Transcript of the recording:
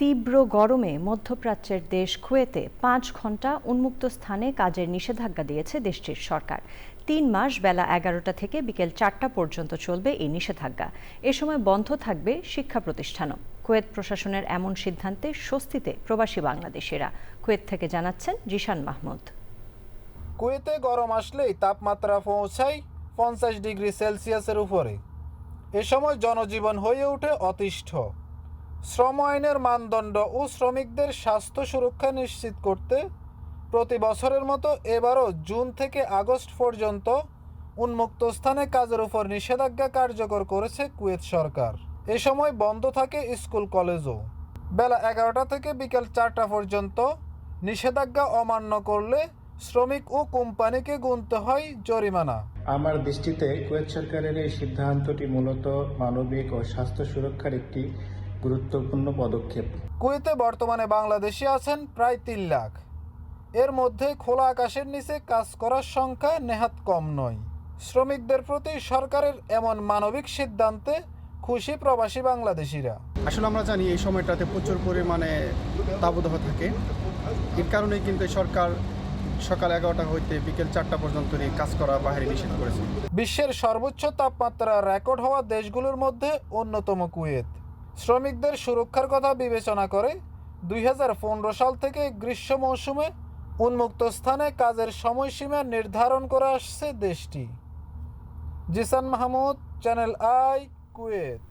তীব্র গরমে মধ্যপ্রাচ্যের দেশ কুয়েতে ৫ ঘণ্টা উন্মুক্ত স্থানে কাজের নিষেধাজ্ঞা দিয়েছে দেশটির সরকার। ৩ মাস বেলা ১১টা থেকে বিকেল ৪টা পর্যন্ত চলবে এই নিষেধাজ্ঞা। এ সময় বন্ধ থাকবে শিক্ষা প্রতিষ্ঠানও। কুয়েত প্রশাসনের এমন সিদ্ধান্তে স্বস্তিতে প্রবাসী বাংলাদেশিরা। কুয়েত থেকে জানাচ্ছেন জিশান মাহমুদ। কুয়েতে গরম আসলেই তাপমাত্রা পৌঁছায় ৫০ ডিগ্রি সেলসিয়াসের উপরে। এ সময় জনজীবন হয়ে ওঠে অতিষ্ঠ। শ্রম আইনের মানদণ্ড ও শ্রমিকদের স্বাস্থ্য সুরক্ষা নিশ্চিত করতে প্রতি বছরের মতো এবারও জুন থেকে আগস্ট পর্যন্ত উন্মুক্ত স্থানে কাজের উপর নিষেধাজ্ঞা কার্যকর করেছে কুয়েত সরকার। এ সময় বন্ধ থাকে স্কুল কলেজও। বেলা ১১টা থেকে বিকেল ৪টা পর্যন্ত নিষেধাজ্ঞা অমান্য করলে শ্রমিক ও কোম্পানিকে গুনতে হয় জরিমানা। আমার দৃষ্টিতে কুয়েত সরকারের এই সিদ্ধান্তটি মূলত মানবিক ও স্বাস্থ্য সুরক্ষার একটি গুরুত্বপূর্ণ পদক্ষেপ। কুয়েতে বর্তমানে বাংলাদেশি আছেন প্রায় ৩ লাখ। এর মধ্যে খোলা আকাশের নিচে কাজ করার সংখ্যা নেহাত কম নয়। শ্রমিকদের প্রতি সরকারের এমন মানবিক সিদ্ধান্তে খুশি প্রবাসী বাংলাদেশিরা। আসলে আমরা জানি এই সময়টাতে প্রচুর পরিমাণে তাপদাহ থাকে। এর কারণেই কিন্তু সরকার সকাল ১১টা হইতে বিকেল ৪টা পর্যন্ত কাজ করা বাইরে নিষেধ করেছে। বিশ্বের সর্বোচ্চ তাপমাত্রা রেকর্ড হওয়া দেশগুলোর মধ্যে অন্যতম কুয়েত। শ্রমিকদের সুরক্ষার কথা বিবেচনা করে ২০১৫ সাল থেকে গ্রীষ্ম মৌসুমে উন্মুক্ত স্থানে কাজের সময়সীমা নির্ধারণ করে আসছে দেশটি। Zisan Mahmud, channel I, Kuwait.